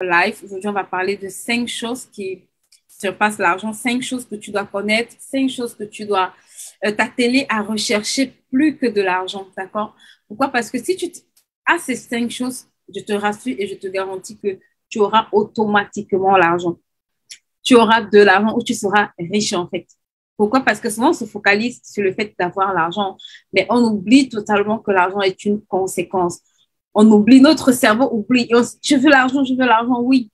Live. Aujourd'hui, on va parler de 5 choses qui surpassent l'argent, 5 choses que tu dois connaître, 5 choses que tu dois t'atteler à rechercher plus que de l'argent, d'accord? Pourquoi? Parce que si tu as ces 5 choses, je te rassure et je te garantis que tu auras automatiquement l'argent. Tu auras de l'argent ou tu seras riche en fait. Pourquoi? Parce que souvent on se focalise sur le fait d'avoir l'argent, mais on oublie totalement que l'argent est une conséquence. On oublie, notre cerveau oublie. Je veux l'argent, oui.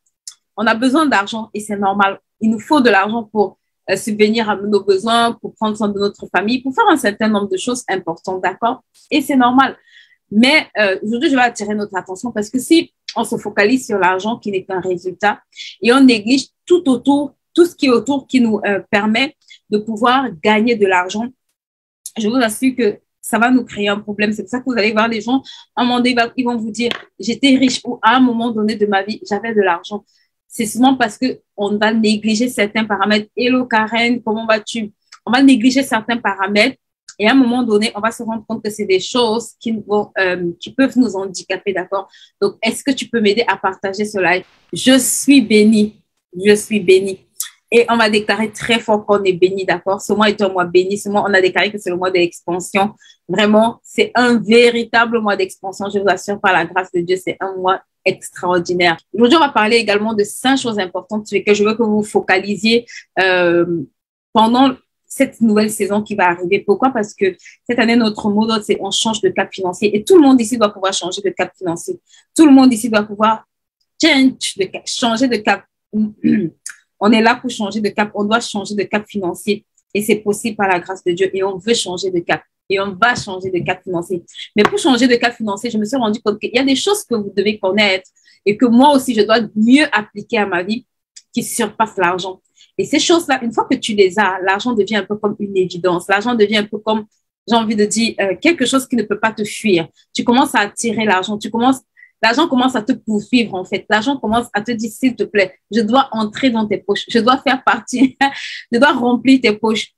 On a besoin d'argent et c'est normal. Il nous faut de l'argent pour subvenir à nos besoins, pour prendre soin de notre famille, pour faire un certain nombre de choses importantes, d'accord? Et c'est normal. Mais aujourd'hui, je vais attirer notre attention parce que si on se focalise sur l'argent qui n'est qu'un résultat et on néglige tout autour, tout ce qui est autour qui nous permet de pouvoir gagner de l'argent, je vous assure que ça va nous créer un problème. C'est pour ça que vous allez voir les gens, à un moment donné, ils vont vous dire, j'étais riche ou à un moment donné de ma vie, j'avais de l'argent. C'est souvent parce qu'on va négliger certains paramètres. Hello Karen, comment vas-tu? On va négliger certains paramètres et à un moment donné, on va se rendre compte que c'est des choses qui peuvent nous handicaper, d'accord? Donc, est-ce que tu peux m'aider à partager ce live? Je suis bénie. Je suis bénie. Et on va déclarer très fort qu'on est béni, d'accord? Ce mois est un mois béni. Ce mois, on a déclaré que c'est le mois de l'expansion. Vraiment, c'est un véritable mois d'expansion. Je vous assure, par la grâce de Dieu, c'est un mois extraordinaire. Aujourd'hui, on va parler également de 5 choses importantes sur lesquelles je veux que vous vous focalisiez pendant cette nouvelle saison qui va arriver. Pourquoi? Parce que cette année, notre mot d'ordre, c'est on change de cap financier. Et tout le monde ici doit pouvoir changer de cap financier. Tout le monde ici doit pouvoir changer de cap. On est là pour changer de cap. On doit changer de cap financier. Et c'est possible par la grâce de Dieu. Et on veut changer de cap. Et on va changer de cap financier. Mais pour changer de cap financier, je me suis rendu compte qu'il y a des choses que vous devez connaître et que moi aussi, je dois mieux appliquer à ma vie qui surpassent l'argent. Et ces choses-là, une fois que tu les as, l'argent devient un peu comme une évidence. L'argent devient un peu comme, j'ai envie de dire, quelque chose qui ne peut pas te fuir. Tu commences à attirer l'argent. L'argent commence à te poursuivre, en fait. L'argent commence à te dire, s'il te plaît, je dois entrer dans tes poches. Je dois faire partie. Je dois remplir tes poches.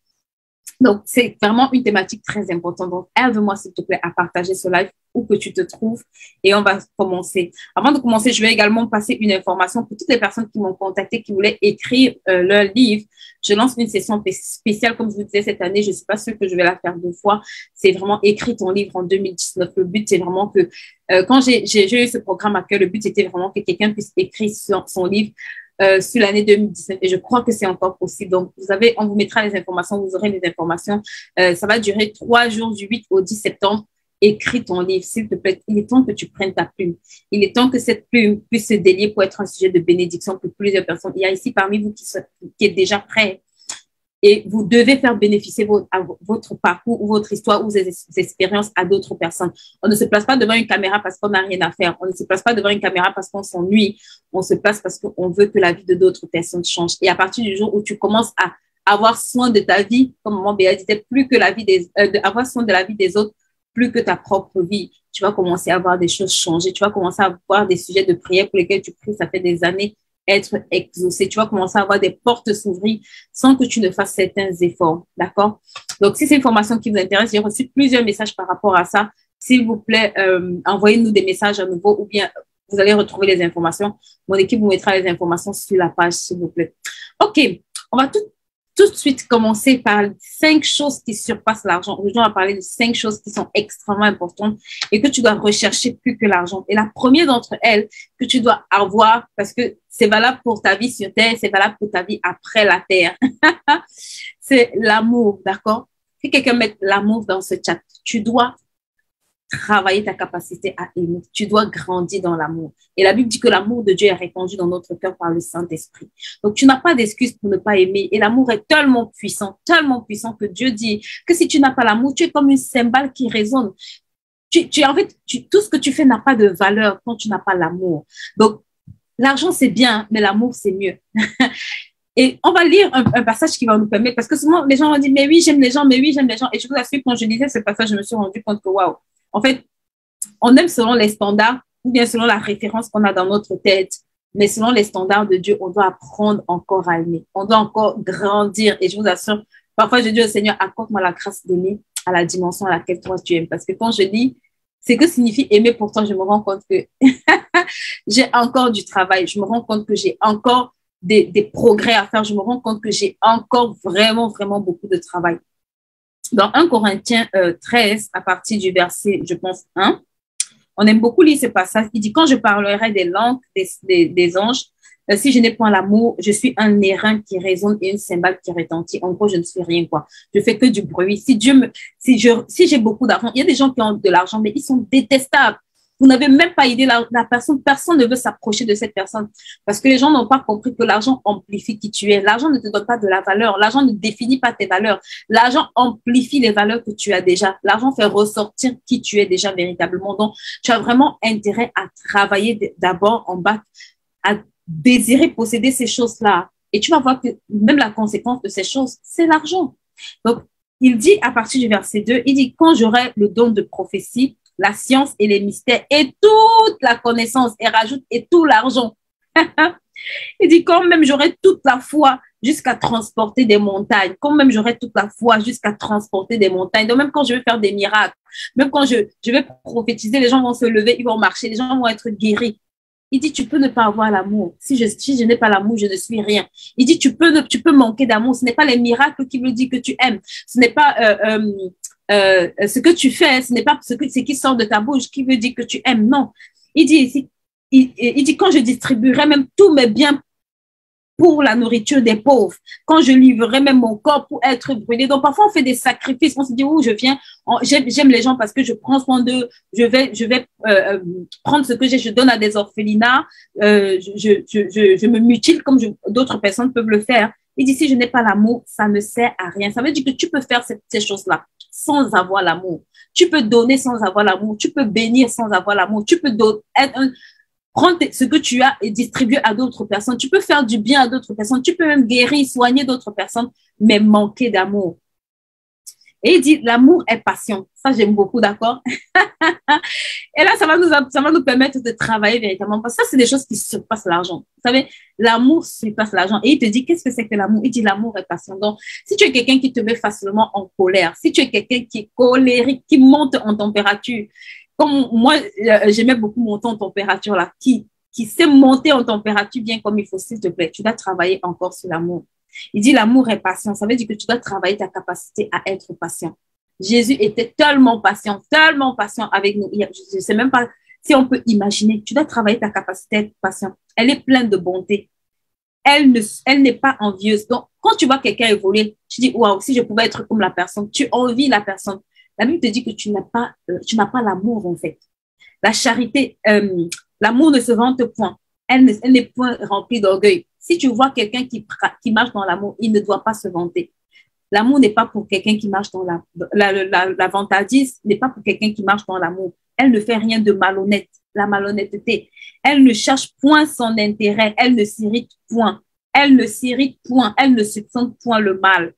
Donc, c'est vraiment une thématique très importante. Donc, aide-moi, s'il te plaît, à partager ce live où que tu te trouves et on va commencer. Avant de commencer, je vais également passer une information pour toutes les personnes qui m'ont contacté, qui voulaient écrire leur livre. Je lance une session spéciale, comme je vous disais, cette année. Je ne suis pas sûre que je vais la faire 2 fois. C'est vraiment écrire ton livre en 2019. Le but, c'est vraiment que quand j'ai eu ce programme à cœur, le but, c'était vraiment que quelqu'un puisse écrire son livre sur l'année 2019 et je crois que c'est encore possible. Donc, on vous mettra les informations, vous aurez les informations. Ça va durer 3 jours du 8 au 10 septembre. Écris ton livre, s'il te plaît. Il est temps que tu prennes ta plume. Il est temps que cette plume puisse se délier pour être un sujet de bénédiction pour plusieurs personnes. Il y a ici parmi vous qui êtes déjà prêts et vous devez faire bénéficier votre parcours ou votre histoire ou vos expériences à d'autres personnes. On ne se place pas devant une caméra parce qu'on n'a rien à faire. On ne se place pas devant une caméra parce qu'on s'ennuie. On se place parce qu'on veut que la vie de d'autres personnes change. Et à partir du jour où tu commences à avoir soin de ta vie, comme maman Béa disait, plus que la vie avoir soin de la vie des autres, plus que ta propre vie, tu vas commencer à voir des choses changer. Tu vas commencer à voir des sujets de prière pour lesquels tu pries, ça fait des années, être exaucé. Tu vas commencer à avoir des portes s'ouvrir sans que tu ne fasses certains efforts. D'accord? Donc, si c'est une formation qui vous intéresse, j'ai reçu plusieurs messages par rapport à ça. S'il vous plaît, envoyez-nous des messages à nouveau ou bien vous allez retrouver les informations. Mon équipe vous mettra les informations sur la page, s'il vous plaît. OK. On va tout de suite commencer par 5 choses qui surpassent l'argent. Aujourd'hui, on va parler de 5 choses qui sont extrêmement importantes et que tu dois rechercher plus que l'argent. Et la première d'entre elles que tu dois avoir, parce que c'est valable pour ta vie sur Terre, c'est valable pour ta vie après la Terre, c'est l'amour, d'accord? Si quelqu'un met l'amour dans ce chat, tu dois travailler ta capacité à aimer. Tu dois grandir dans l'amour. Et la Bible dit que l'amour de Dieu est répandu dans notre cœur par le Saint-Esprit. Donc, tu n'as pas d'excuse pour ne pas aimer. Et l'amour est tellement tellement puissant que Dieu dit que si tu n'as pas l'amour, tu es comme une cymbale qui résonne. En fait, tout ce que tu fais n'a pas de valeur quand tu n'as pas l'amour. Donc, l'argent, c'est bien, mais l'amour, c'est mieux. Et on va lire un passage qui va nous permettre, parce que souvent, les gens vont dire, mais oui, j'aime les gens, mais oui, j'aime les gens. Et je vous assure, quand je lisais ce passage, je me suis rendu compte que, waouh, en fait, on aime selon les standards ou bien selon la référence qu'on a dans notre tête. Mais selon les standards de Dieu, on doit apprendre encore à aimer. On doit encore grandir. Et je vous assure, parfois je dis au Seigneur, accorde-moi la grâce d'aimer à la dimension à laquelle toi tu aimes. Parce que quand je lis Ce que signifie aimer, pourtant, je me rends compte que j'ai encore du travail. Je me rends compte que j'ai encore des progrès à faire. Je me rends compte que j'ai encore vraiment, vraiment beaucoup de travail. Dans 1 Corinthiens 13, à partir du verset, je pense, 1, on aime beaucoup lire ce passage. Il dit, quand je parlerai des langues des anges, si je n'ai point l'amour, je suis un airain qui résonne et une cymbale qui retentit. En gros, je ne suis rien, quoi. Je fais que du bruit. Si j'ai beaucoup d'argent, il y a des gens qui ont de l'argent, mais ils sont détestables. Vous n'avez même pas idée, la personne, personne ne veut s'approcher de cette personne parce que les gens n'ont pas compris que l'argent amplifie qui tu es. L'argent ne te donne pas de la valeur. L'argent ne définit pas tes valeurs. L'argent amplifie les valeurs que tu as déjà. L'argent fait ressortir qui tu es déjà véritablement. Donc, tu as vraiment intérêt à travailler d'abord en bas, à désirer posséder ces choses-là. Et tu vas voir que même la conséquence de ces choses, c'est l'argent. Donc, il dit à partir du verset 2, il dit, quand j'aurai le don de prophétie, la science et les mystères et toute la connaissance, et rajoute, et tout l'argent. Il dit, quand même j'aurai toute la foi jusqu'à transporter des montagnes, quand même j'aurai toute la foi jusqu'à transporter des montagnes. Donc même quand je vais faire des miracles, même quand je vais prophétiser, les gens vont se lever, ils vont marcher, les gens vont être guéris. Il dit, tu peux ne pas avoir l'amour. Si je n'ai pas l'amour, je ne suis rien. Il dit, tu peux manquer d'amour. Ce n'est pas les miracles qui me disent que tu aimes. Ce n'est pas ce que tu fais, ce n'est pas ce qui sort de ta bouche qui veut dire que tu aimes. Non. Il dit, il dit, quand je distribuerai même tous mes biens pour la nourriture des pauvres, quand je livrerai même mon corps pour être brûlé. Donc, parfois, on fait des sacrifices. On se dit, oh, je viens, j'aime les gens parce que je prends soin d'eux. Je vais prendre ce que j'ai, je donne à des orphelinats. Je me mutile comme d'autres personnes peuvent le faire. Il dit, si je n'ai pas l'amour, ça ne sert à rien. Ça veut dire que tu peux faire ces choses-là sans avoir l'amour. Tu peux donner sans avoir l'amour. Tu peux bénir sans avoir l'amour. Tu peux prendre ce que tu as et distribuer à d'autres personnes. Tu peux faire du bien à d'autres personnes. Tu peux même guérir, soigner d'autres personnes, mais manquer d'amour. Et il dit, l'amour est passion. Ça, j'aime beaucoup, d'accord? Et là, ça va nous permettre de travailler véritablement. Parce que ça, c'est des choses qui surpassent l'argent. Vous savez, l'amour surpasse l'argent. Et il te dit, qu'est-ce que c'est que l'amour? Il dit, l'amour est passion. Donc, si tu es quelqu'un qui te met facilement en colère, si tu es quelqu'un qui est colérique, qui monte en température, comme moi, j'aimais beaucoup monter en température, là, qui sait monter en température bien comme il faut, s'il te plaît, tu dois travailler encore sur l'amour. Il dit l'amour est patient. Ça veut dire que tu dois travailler ta capacité à être patient. Jésus était tellement patient avec nous. Je ne sais même pas si on peut imaginer. Tu dois travailler ta capacité à être patient. Elle est pleine de bonté. Elle n'est pas envieuse. Donc, quand tu vois quelqu'un évoluer, tu dis, waouh, si je pouvais être comme la personne, tu envies la personne. La Bible te dit que tu n'as pas l'amour, en fait. La charité, l'amour ne se vante point. Elle n'est point remplie d'orgueil. Si tu vois quelqu'un qui marche dans l'amour, il ne doit pas se vanter. L'amour n'est pas pour quelqu'un qui marche dans la vantardise, n'est pas pour quelqu'un qui marche dans l'amour. Elle ne fait rien de malhonnête, la malhonnêteté. Elle ne cherche point son intérêt, elle ne s'irrite point. Elle ne s'irrite point, elle ne soupçonne point le mal.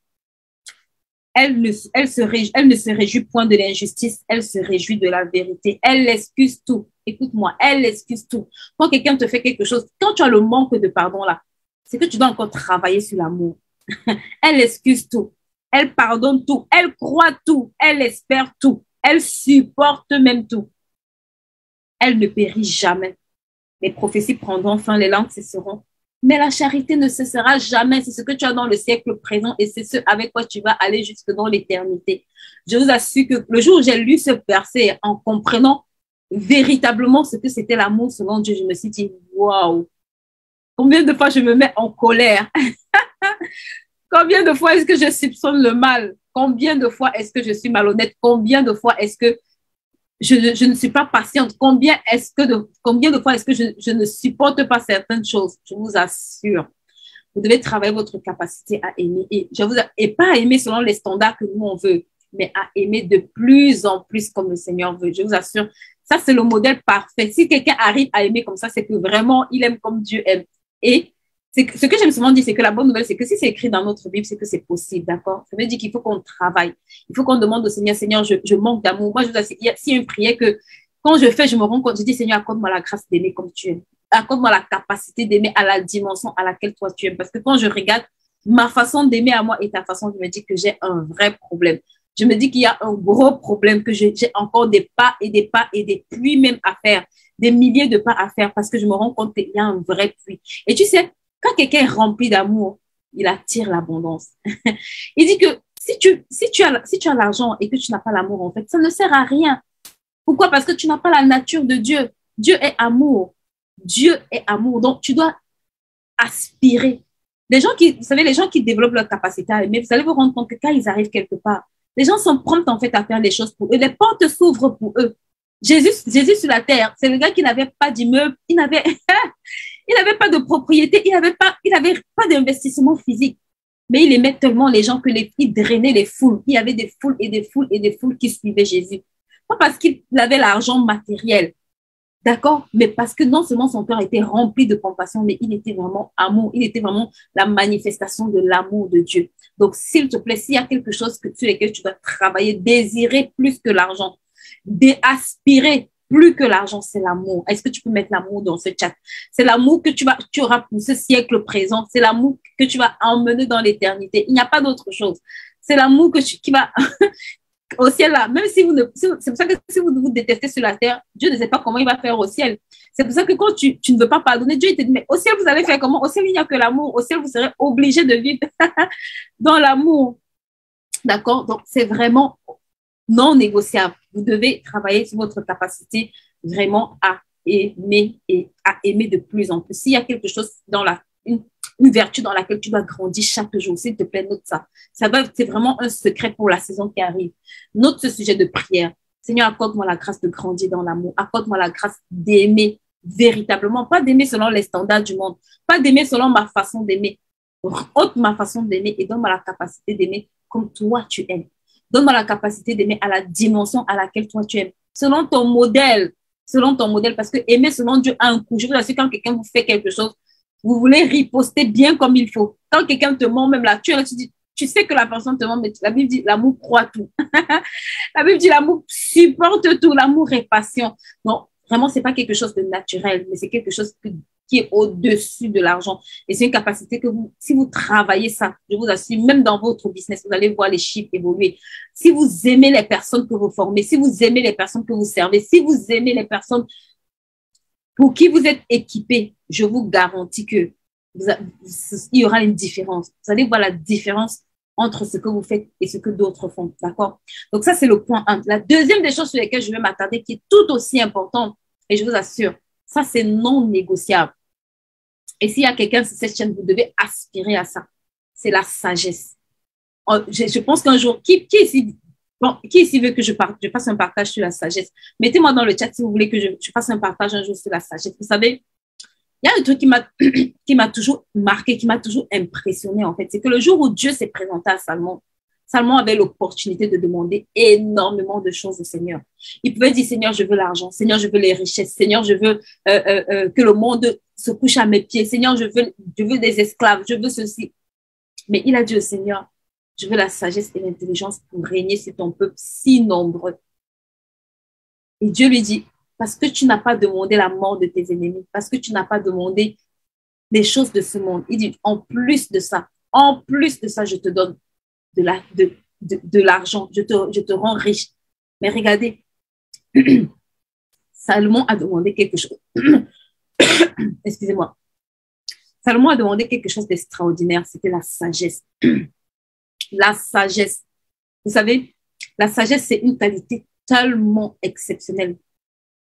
Elle ne se réjouit point de l'injustice, elle se réjouit de la vérité. Elle excuse tout. Écoute-moi, elle excuse tout. Quand quelqu'un te fait quelque chose, quand tu as le manque de pardon là, c'est que tu dois encore travailler sur l'amour. Elle excuse tout. Elle pardonne tout. Elle croit tout. Elle espère tout. Elle supporte même tout. Elle ne périt jamais. Les prophéties prendront fin, les langues cesseront. Mais la charité ne cessera jamais. C'est ce que tu as dans le siècle présent et c'est ce avec quoi tu vas aller jusque dans l'éternité. Je vous assure que le jour où j'ai lu ce verset en comprenant véritablement ce que c'était l'amour selon Dieu, je me suis dit, waouh, combien de fois je me mets en colère? Combien de fois est-ce que je soupçonne le mal? Combien de fois est-ce que je suis malhonnête? Combien de fois est-ce que je ne suis pas patiente? Combien de fois est-ce que je ne supporte pas certaines choses? Je vous assure. Vous devez travailler votre capacité à aimer. Et pas à aimer selon les standards que nous on veut, mais à aimer de plus en plus comme le Seigneur veut. Je vous assure. Ça, c'est le modèle parfait. Si quelqu'un arrive à aimer comme ça, c'est que vraiment, il aime comme Dieu aime. Et ce que j'aime souvent dire, c'est que la bonne nouvelle, c'est que si c'est écrit dans notre Bible, c'est que c'est possible, d'accord? Ça veut dire qu'il faut qu'on travaille. Il faut qu'on demande au Seigneur, Seigneur, je manque d'amour. Moi, je vous assure, s'il y a une prière que quand je fais, je me rends compte, je dis, Seigneur, accorde-moi la grâce d'aimer comme tu aimes. Accorde-moi la capacité d'aimer à la dimension à laquelle toi tu aimes. Parce que quand je regarde ma façon d'aimer à moi et ta façon, je me dis que j'ai un vrai problème. je me dis qu'il y a un gros problème, que j'ai encore des pas et des pas et des pluies même à faire, des milliers de pas à faire parce que je me rends compte qu'il y a un vrai puits. Et tu sais, quand quelqu'un est rempli d'amour, il attire l'abondance. Il dit que si tu as l'argent et que tu n'as pas l'amour, en fait, ça ne sert à rien. Pourquoi? Parce que tu n'as pas la nature de Dieu. Dieu est amour. Dieu est amour. Donc, tu dois aspirer. Vous savez, les gens qui développent leur capacité à aimer, vous allez vous rendre compte que quand ils arrivent quelque part, les gens sont prompts en fait à faire les choses pour eux. Les portes s'ouvrent pour eux. Jésus sur la terre, c'est le gars qui n'avait pas d'immeuble, il n'avait pas de propriété, il n'avait pas d'investissement physique. Mais il aimait tellement les gens que il drainait les foules. Il y avait des foules et des foules et des foules qui suivaient Jésus. Pas parce qu'il avait l'argent matériel, d'accord, mais parce que non seulement son cœur était rempli de compassion, mais il était vraiment amour, il était vraiment la manifestation de l'amour de Dieu. Donc, s'il te plaît, s'il y a quelque chose sur lequel tu dois travailler, désirer plus que l'argent, aspirer plus que l'argent, c'est l'amour. Est-ce que tu peux mettre l'amour dans ce chat? C'est l'amour que tu auras pour ce siècle présent. C'est l'amour que tu vas emmener dans l'éternité. Il n'y a pas d'autre chose. C'est l'amour qui va au ciel là. Même si c'est pour ça que si vous détestez sur la terre, Dieu ne sait pas comment il va faire au ciel. C'est pour ça que quand tu ne veux pas pardonner, Dieu il te dit, mais au ciel, vous allez faire comment? Au ciel, il n'y a que l'amour. Au ciel, vous serez obligé de vivre dans l'amour. D'accord? Donc, c'est vraiment non négociable. Vous devez travailler sur votre capacité vraiment à aimer et à aimer de plus en plus. S'il y a quelque chose dans une vertu dans laquelle tu dois grandir chaque jour, s'il te plaît, note ça. C'est vraiment un secret pour la saison qui arrive. Note ce sujet de prière. Seigneur, accorde-moi la grâce de grandir dans l'amour. Accorde-moi la grâce d'aimer véritablement, pas d'aimer selon les standards du monde, pas d'aimer selon ma façon d'aimer. Ôte ma façon d'aimer et donne-moi la capacité d'aimer comme toi tu aimes. Donne-moi la capacité d'aimer à la dimension à laquelle toi tu aimes. Selon ton modèle, parce que aimer selon Dieu a un coût. Je vous assure, quand quelqu'un vous fait quelque chose, vous voulez riposter bien comme il faut. Quand quelqu'un te ment, même là, tu sais que la personne te ment, mais la Bible dit l'amour croit tout. La Bible dit l'amour supporte tout, l'amour est patient. Non, vraiment, c'est pas quelque chose de naturel, mais c'est quelque chose qui est au-dessus de l'argent. Et c'est une capacité que si vous travaillez ça, je vous assure, même dans votre business, vous allez voir les chiffres évoluer. Si vous aimez les personnes que vous formez, si vous aimez les personnes que vous servez, si vous aimez les personnes pour qui vous êtes équipés, je vous garantis que il y aura une différence. Vous allez voir la différence entre ce que vous faites et ce que d'autres font. D'accord? Donc ça, c'est le point 1. La deuxième des choses sur lesquelles je vais m'attarder, qui est tout aussi importante, et je vous assure, ça, c'est non négociable. Et s'il y a quelqu'un sur cette chaîne, vous devez aspirer à ça. C'est la sagesse. Je pense qu'un jour, qui ici veut que je fasse un partage sur la sagesse? Mettez-moi dans le chat si vous voulez que je fasse un partage un jour sur la sagesse. Vous savez, il y a un truc qui m'a toujours marqué, qui m'a toujours impressionné, en fait. C'est que le jour où Dieu s'est présenté à Salomon, Salomon avait l'opportunité de demander énormément de choses au Seigneur. Il pouvait dire, Seigneur, je veux l'argent. Seigneur, je veux les richesses. Seigneur, je veux que le monde se couche à mes pieds. Seigneur, je veux des esclaves. Je veux ceci. Mais il a dit au Seigneur, je veux la sagesse et l'intelligence pour régner sur ton peuple si nombreux. Et Dieu lui dit, parce que tu n'as pas demandé la mort de tes ennemis, parce que tu n'as pas demandé les choses de ce monde. Il dit, en plus de ça, je te donne de l'argent, je te rends riche. Mais regardez, Salomon a demandé quelque chose. Excusez-moi. Salomon a demandé quelque chose d'extraordinaire, c'était la sagesse. La sagesse. Vous savez, la sagesse, c'est une qualité tellement exceptionnelle.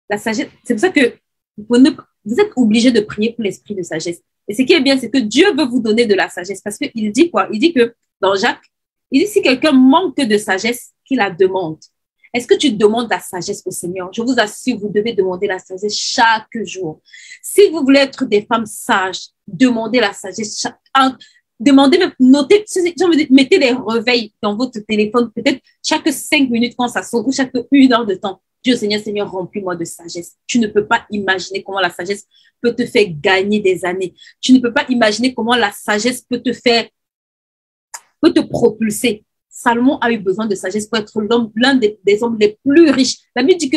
La sagesse, c'est pour ça que vous êtes obligé de prier pour l'esprit de sagesse. Et ce qui est bien, c'est que Dieu veut vous donner de la sagesse. Parce qu'il dit quoi? Il dit que dans Jacques, il dit si quelqu'un manque de sagesse, qu'il la demande. Est-ce que tu demandes la sagesse au Seigneur? Je vous assure, vous devez demander la sagesse chaque jour. Si vous voulez être des femmes sages, demandez la sagesse. Demandez, notez, mettez les réveils dans votre téléphone, peut-être chaque 5 minutes quand ça sonne, ou chaque 1 heure de temps. Dieu, Seigneur, remplis-moi de sagesse. Tu ne peux pas imaginer comment la sagesse peut te faire gagner des années. Tu ne peux pas imaginer comment la sagesse peut te propulser. Salomon a eu besoin de sagesse pour être l'un des hommes les plus riches. La Bible dit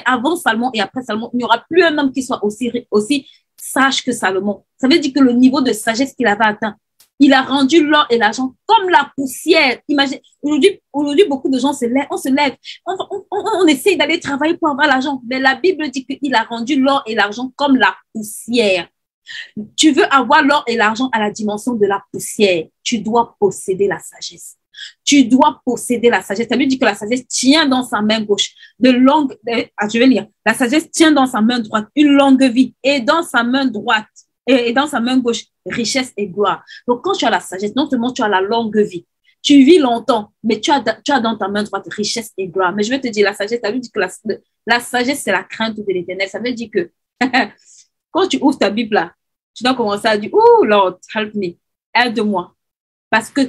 avant Salomon et après Salomon, il n'y aura plus un homme qui soit aussi sage que Salomon. Ça veut dire que le niveau de sagesse qu'il avait atteint, Il a rendu l'or et l'argent comme la poussière. Imagine, aujourd'hui, beaucoup de gens se lèvent, on essaye d'aller travailler pour avoir l'argent. Mais la Bible dit qu'il a rendu l'or et l'argent comme la poussière. Tu veux avoir l'or et l'argent à la dimension de la poussière. Tu dois posséder la sagesse. Tu dois posséder la sagesse. Ça veut dire que la sagesse tient dans sa main gauche je vais lire. La sagesse tient dans sa main droite une longue vie et dans sa main droite et dans sa main gauche richesse et gloire. Donc quand tu as la sagesse, non seulement tu as la longue vie, tu vis longtemps, mais tu as dans ta main droite richesse et gloire. Mais je vais te dire, la sagesse, ça veut dire que la sagesse, c'est la crainte de l'Éternel. Ça veut dire que quand tu ouvres ta Bible là, tu dois commencer à dire, oh Lord, help me, aide-moi. Parce que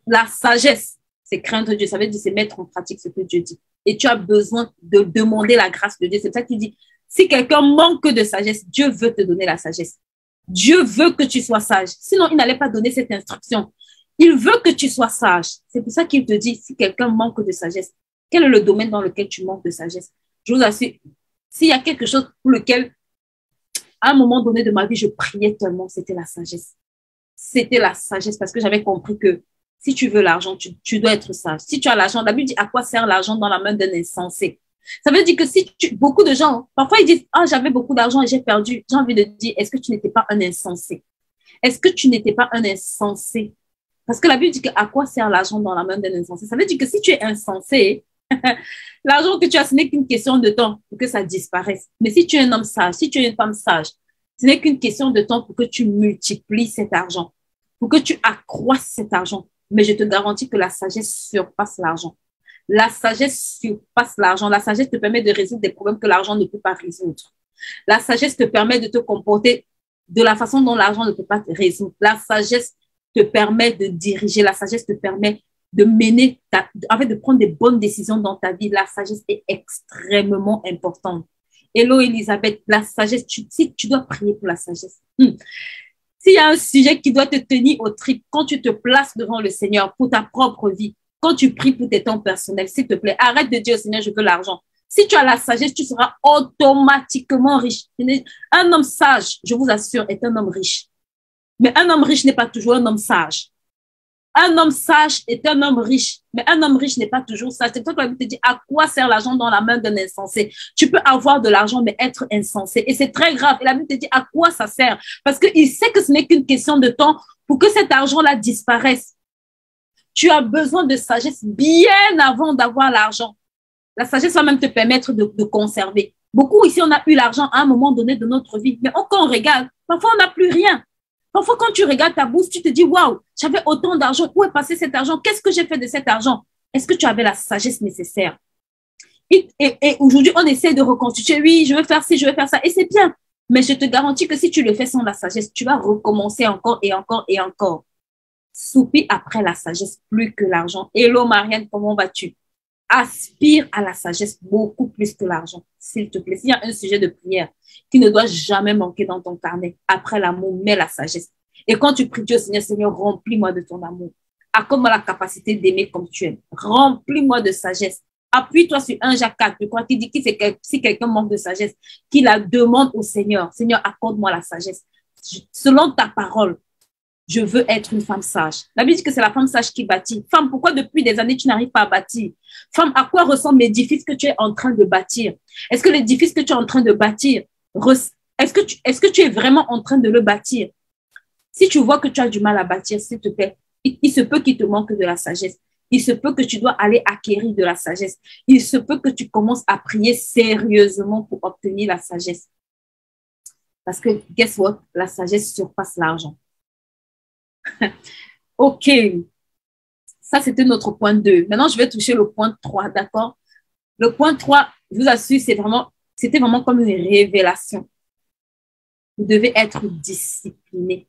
la sagesse, c'est craindre Dieu. Ça veut dire c'est mettre en pratique ce que Dieu dit. Et tu as besoin de demander la grâce de Dieu. C'est pour ça qu'il dit, si quelqu'un manque de sagesse, Dieu veut te donner la sagesse. Dieu veut que tu sois sage. Sinon, il n'allait pas donner cette instruction. Il veut que tu sois sage. C'est pour ça qu'il te dit, si quelqu'un manque de sagesse, quel est le domaine dans lequel tu manques de sagesse? Je vous assure, s'il y a quelque chose pour lequel, à un moment donné de ma vie, je priais tellement, c'était la sagesse. C'était la sagesse parce que j'avais compris que si tu veux l'argent, tu dois être sage. Si tu as l'argent, la Bible dit à quoi sert l'argent dans la main d'un insensé? Ça veut dire que beaucoup de gens, parfois ils disent, ah, j'avais beaucoup d'argent et j'ai perdu. J'ai envie de dire, est-ce que tu n'étais pas un insensé? Est-ce que tu n'étais pas un insensé? Parce que la Bible dit que à quoi sert l'argent dans la main d'un insensé? Ça veut dire que si tu es insensé, l'argent que tu as, ce n'est qu'une question de temps pour que ça disparaisse. Mais si tu es un homme sage, si tu es une femme sage, ce n'est qu'une question de temps pour que tu multiplies cet argent, pour que tu accroisses cet argent. Mais je te garantis que la sagesse surpasse l'argent. La sagesse surpasse l'argent. La sagesse te permet de résoudre des problèmes que l'argent ne peut pas résoudre. La sagesse te permet de te comporter de la façon dont l'argent ne peut pas te résoudre. La sagesse te permet de diriger. La sagesse te permet de mener, de prendre des bonnes décisions dans ta vie. La sagesse est extrêmement importante. Hello Elisabeth, la sagesse, si tu dois prier pour la sagesse. S'il y a un sujet qui doit te tenir au tripes, quand tu te places devant le Seigneur pour ta propre vie, quand tu pries pour tes temps personnels, s'il te plaît, arrête de dire au Seigneur, je veux l'argent. Si tu as la sagesse, tu seras automatiquement riche. Un homme sage, je vous assure, est un homme riche. Mais un homme riche n'est pas toujours un homme sage. Un homme sage est un homme riche, mais un homme riche n'est pas toujours sage. C'est pour ça que la Bible te dit, à quoi sert l'argent dans la main d'un insensé? Tu peux avoir de l'argent, mais être insensé. Et c'est très grave. Et la Bible te dit, à quoi ça sert? Parce qu'il sait que ce n'est qu'une question de temps pour que cet argent-là disparaisse. Tu as besoin de sagesse bien avant d'avoir l'argent. La sagesse va même te permettre de conserver. Beaucoup ici, on a eu l'argent à un moment donné de notre vie, mais quand on regarde, parfois on n'a plus rien. Parfois, quand tu regardes ta bourse, tu te dis, waouh, j'avais autant d'argent. Où est passé cet argent? Qu'est-ce que j'ai fait de cet argent? Est-ce que tu avais la sagesse nécessaire? Et aujourd'hui, on essaie de reconstituer. Oui, je veux faire ci, je veux faire ça. Et c'est bien. Mais je te garantis que si tu le fais sans la sagesse, tu vas recommencer encore et encore et encore. Soupire après la sagesse plus que l'argent. Hello, Marianne, comment vas-tu? Aspire à la sagesse beaucoup plus que l'argent, s'il te plaît. S'il y a un sujet de prière qui ne doit jamais manquer dans ton carnet, après l'amour, mets la sagesse. Et quand tu pries Dieu, Seigneur, remplis-moi de ton amour. Accorde-moi la capacité d'aimer comme tu aimes. Remplis-moi de sagesse. Appuie-toi sur 1 Jacques 4, je crois, qui dit que si quelqu'un manque de sagesse, qu'il la demande au Seigneur. Seigneur, accorde-moi la sagesse. Selon ta parole, je veux être une femme sage. La Bible dit que c'est la femme sage qui bâtit. Femme, pourquoi depuis des années tu n'arrives pas à bâtir? Femme, à quoi ressemble l'édifice que tu es en train de bâtir? Est-ce que l'édifice que tu es en train de bâtir, est-ce que tu es vraiment en train de le bâtir? Si tu vois que tu as du mal à bâtir, s'il te plaît, il se peut qu'il te manque de la sagesse. Il se peut que tu dois aller acquérir de la sagesse. Il se peut que tu commences à prier sérieusement pour obtenir la sagesse. Parce que, guess what? La sagesse surpasse l'argent. OK. Ça, c'était notre point 2. Maintenant, je vais toucher le point 3, d'accord? Le point 3, je vous assure, c'était vraiment comme une révélation. Vous devez être discipliné.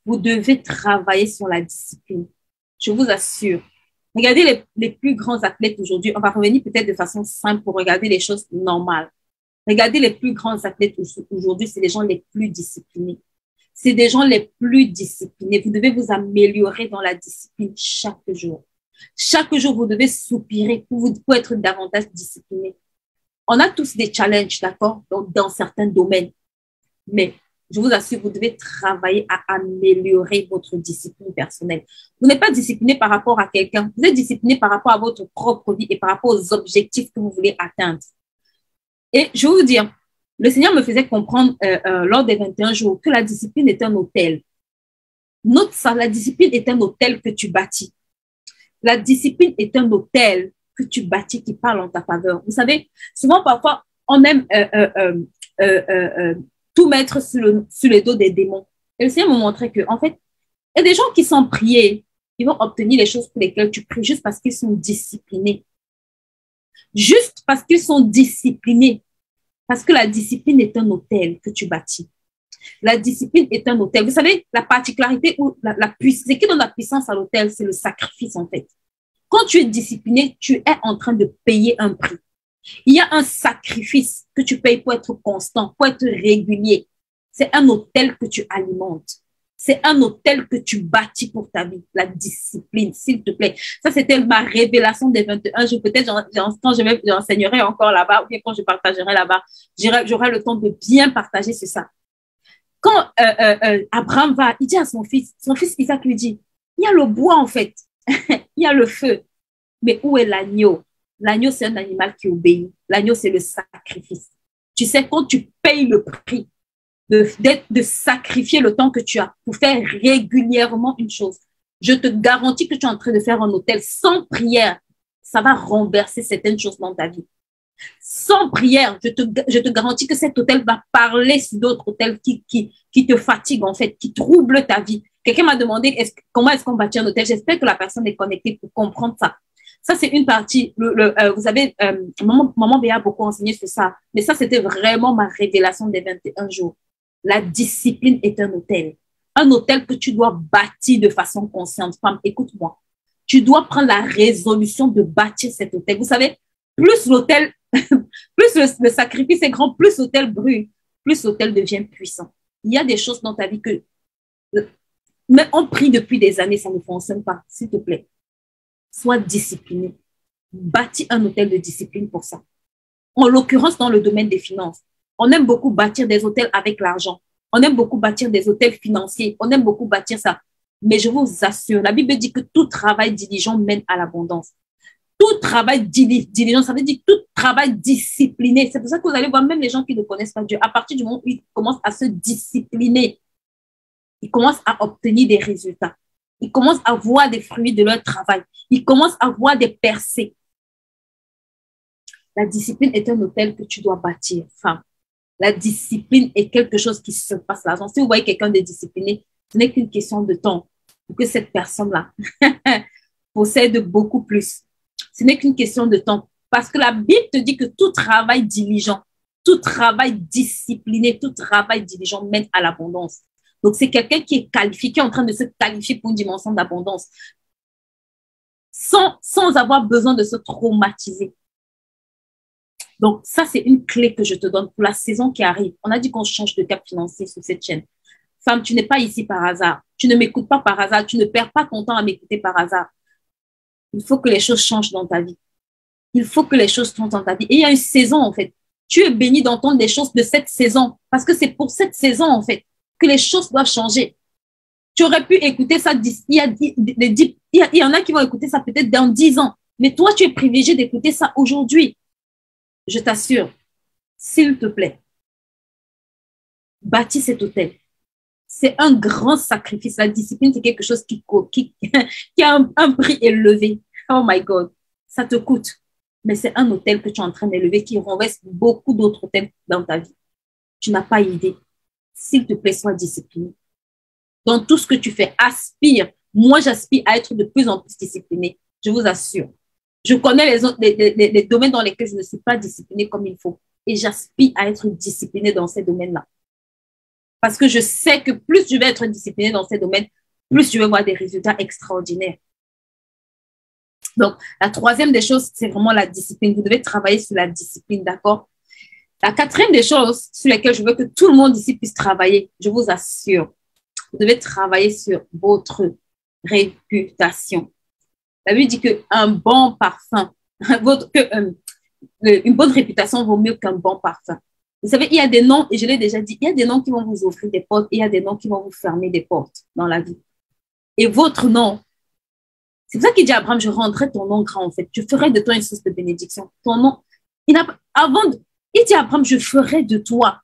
Vous devez travailler sur la discipline. Je vous assure. Regardez les plus grands athlètes aujourd'hui. On va revenir peut-être de façon simple pour regarder les choses normales. Regardez les plus grands athlètes aujourd'hui, c'est les gens les plus disciplinés. C'est des gens les plus disciplinés. Vous devez vous améliorer dans la discipline chaque jour. Chaque jour, vous devez soupirer pour être davantage discipliné. On a tous des challenges, d'accord, dans certains domaines. Mais je vous assure, vous devez travailler à améliorer votre discipline personnelle. Vous n'êtes pas discipliné par rapport à quelqu'un, vous êtes discipliné par rapport à votre propre vie et par rapport aux objectifs que vous voulez atteindre. Et je vais vous dire, le Seigneur me faisait comprendre lors des 21 jours que la discipline est un hôtel. Note ça, la discipline est un hôtel que tu bâtis. La discipline est un hôtel que tu bâtis qui parle en ta faveur. Vous savez, souvent, parfois, on aime tout mettre sur le dos des démons. Et le Seigneur me montrait que, en fait, il y a des gens qui sont priés, ils vont obtenir les choses pour lesquelles tu pries juste parce qu'ils sont disciplinés. Juste parce qu'ils sont disciplinés. Parce que la discipline est un hôtel que tu bâtis. La discipline est un hôtel. Vous savez, la particularité ou la puissance, ce qui donne la puissance à l'hôtel, c'est le sacrifice, en fait. Quand tu es discipliné, tu es en train de payer un prix. Il y a un sacrifice que tu payes pour être constant, pour être régulier. C'est un hôtel que tu alimentes. C'est un hôtel que tu bâtis pour ta vie. La discipline, s'il te plaît. Ça, c'était ma révélation des 21 jours. Peut-être quand j'enseignerai encore là-bas ou bien quand je partagerai là-bas, j'aurai le temps de bien partager sur ça. Quand Abraham va, il dit à son fils Isaac lui dit, il y a le bois en fait, il y a le feu, mais où est l'agneau? L'agneau, c'est un animal qui obéit. L'agneau, c'est le sacrifice. Tu sais, quand tu payes le prix de sacrifier le temps que tu as pour faire régulièrement une chose, je te garantis que tu es en train de faire un hôtel sans prière. Ça va renverser certaines choses dans ta vie. Sans prière, je te garantis que cet hôtel va parler sur d'autres hôtels qui te fatiguent, en fait, qui troublent ta vie. Quelqu'un m'a demandé comment est-ce qu'on bâtit un hôtel. J'espère que la personne est connectée pour comprendre ça. Ça, c'est une partie. Vous savez, maman Béa a beaucoup enseigné sur ça. Mais ça, c'était vraiment ma révélation des 21 jours. La discipline est un hôtel. Un hôtel que tu dois bâtir de façon consciente. Femme, écoute-moi. Tu dois prendre la résolution de bâtir cet hôtel. Vous savez, plus l'hôtel, plus le sacrifice est grand, plus l'hôtel brûle, plus l'hôtel devient puissant. Il y a des choses dans ta vie que, mais on prie depuis des années, ça ne fonctionne pas. S'il te plaît, sois discipliné. Bâtis un hôtel de discipline pour ça. En l'occurrence, dans le domaine des finances, on aime beaucoup bâtir des hôtels avec l'argent. On aime beaucoup bâtir des hôtels financiers. On aime beaucoup bâtir ça. Mais je vous assure, la Bible dit que tout travail diligent mène à l'abondance. Tout travail diligent, ça veut dire tout travail discipliné. C'est pour ça que vous allez voir même les gens qui ne connaissent pas Dieu, à partir du moment où ils commencent à se discipliner, ils commencent à obtenir des résultats. Ils commencent à voir des fruits de leur travail. Ils commencent à voir des percées. La discipline est un hôtel que tu dois bâtir, femme. La discipline est quelque chose qui se passe là. Si vous voyez quelqu'un de discipliné, ce n'est qu'une question de temps pour que cette personne-là possède beaucoup plus. Ce n'est qu'une question de temps. Parce que la Bible te dit que tout travail diligent, tout travail discipliné, tout travail diligent mène à l'abondance. Donc, c'est quelqu'un qui est qualifié, qui est en train de se qualifier pour une dimension d'abondance sans avoir besoin de se traumatiser. Donc, ça, c'est une clé que je te donne pour la saison qui arrive. On a dit qu'on change de cap financier sur cette chaîne. Femme, tu n'es pas ici par hasard. Tu ne m'écoutes pas par hasard. Tu ne perds pas ton temps à m'écouter par hasard. Il faut que les choses changent dans ta vie. Il faut que les choses changent dans ta vie. Et il y a une saison, en fait. Tu es béni d'entendre des choses de cette saison. Parce que c'est pour cette saison, en fait, que les choses doivent changer. Tu aurais pu écouter ça, il y en a qui vont écouter ça peut-être dans 10 ans. Mais toi, tu es privilégié d'écouter ça aujourd'hui. Je t'assure, s'il te plaît, bâtis cet hôtel. C'est un grand sacrifice. La discipline, c'est quelque chose qui a un prix élevé. Oh my God, ça te coûte. Mais c'est un hôtel que tu es en train d'élever qui renverse beaucoup d'autres hôtels dans ta vie. Tu n'as pas idée. S'il te plaît, sois discipliné. Dans tout ce que tu fais, aspire. Moi, j'aspire à être de plus en plus discipliné. Je vous assure. Je connais les domaines dans lesquels je ne suis pas disciplinée comme il faut. Et j'aspire à être disciplinée dans ces domaines-là. Parce que je sais que plus je vais être disciplinée dans ces domaines, plus je vais voir des résultats extraordinaires. Donc, la troisième des choses, c'est vraiment la discipline. Vous devez travailler sur la discipline, d'accord? La quatrième des choses sur lesquelles je veux que tout le monde ici puisse travailler, je vous assure, vous devez travailler sur votre réputation. La Bible dit qu'un bon parfum, une bonne réputation vaut mieux qu'un bon parfum. Vous savez, il y a des noms, et je l'ai déjà dit, il y a des noms qui vont vous ouvrir des portes, et il y a des noms qui vont vous fermer des portes dans la vie. Et votre nom, c'est pour ça qu'il dit à Abraham, je rendrai ton nom grand, en fait. Je ferai de toi une source de bénédiction. Ton nom, il dit à Abraham, je ferai de toi,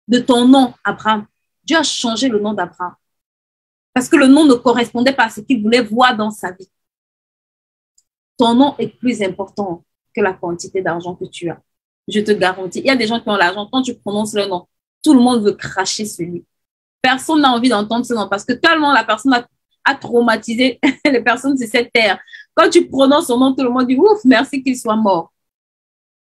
de ton nom, Abraham. Dieu a changé le nom d'Abraham. Parce que le nom ne correspondait pas à ce qu'il voulait voir dans sa vie. Ton nom est plus important que la quantité d'argent que tu as. Je te garantis. Il y a des gens qui ont l'argent. Quand tu prononces le nom, tout le monde veut cracher sur lui. Personne n'a envie d'entendre ce nom parce que tellement la personne a traumatisé les personnes de cette terre. Quand tu prononces son nom, tout le monde dit ouf, merci qu'il soit mort.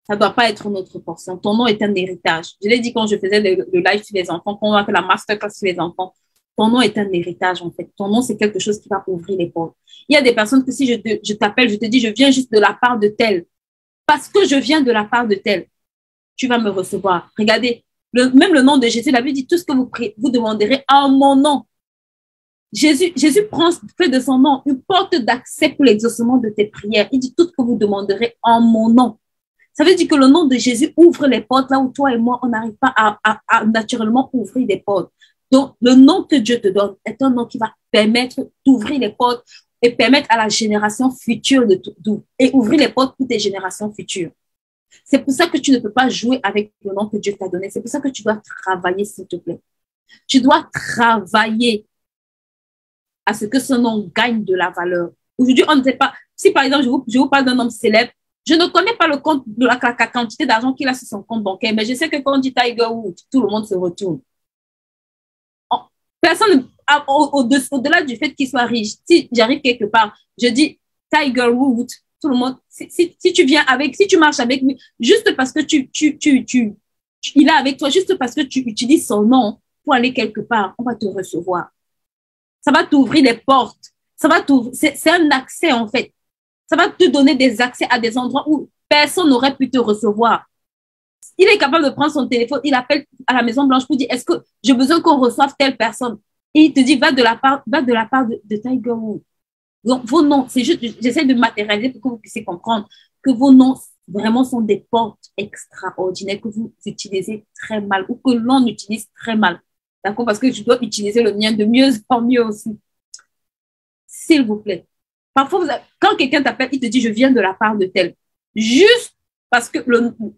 Ça ne doit pas être notre portion. Ton nom est un héritage. Je l'ai dit quand je faisais le live sur les enfants, quand on a fait la masterclass sur les enfants. Ton nom est un héritage, en fait. Ton nom, c'est quelque chose qui va ouvrir les portes. Il y a des personnes que si je t'appelle, je te dis, je viens juste de la part de tel. Parce que je viens de la part de tel, tu vas me recevoir. Regardez, même le nom de Jésus, la Bible dit, tout ce que vous demanderez en mon nom. Jésus fait de son nom une porte d'accès pour l'exaucement de tes prières. Il dit, tout ce que vous demanderez en mon nom. Ça veut dire que le nom de Jésus ouvre les portes là où toi et moi, on n'arrive pas à naturellement ouvrir des portes. Donc, le nom que Dieu te donne est un nom qui va permettre d'ouvrir les portes et permettre à la génération future et ouvrir les portes pour tes générations futures. C'est pour ça que tu ne peux pas jouer avec le nom que Dieu t'a donné. C'est pour ça que tu dois travailler, s'il te plaît. Tu dois travailler à ce que ce nom gagne de la valeur. Aujourd'hui, on ne sait pas. Si, par exemple, je vous parle d'un homme célèbre, je ne connais pas le compte de la quantité d'argent qu'il a sur son compte bancaire, mais je sais que quand on dit Tiger Woods, tout le monde se retourne. Personne, au-delà du fait qu'il soit riche, si j'arrive quelque part, je dis Tiger Woods, tout le monde, si tu marches avec lui, juste parce que il est avec toi, juste parce que tu utilises son nom pour aller quelque part, on va te recevoir. Ça va t'ouvrir les portes. C'est un accès, en fait. Ça va te donner des accès à des endroits où personne n'aurait pu te recevoir. Il est capable de prendre son téléphone, il appelle à la Maison Blanche pour dire, est-ce que j'ai besoin qu'on reçoive telle personne? Et il te dit, va de la part de Tiger Woods. Donc, vos noms, c'est juste, j'essaie de matérialiser pour que vous puissiez comprendre que vos noms vraiment sont des portes extraordinaires que vous utilisez très mal ou que l'on utilise très mal. D'accord? Parce que je dois utiliser le mien de mieux en mieux aussi. S'il vous plaît. Parfois, quand quelqu'un t'appelle, il te dit, je viens de la part de tel. Juste parce que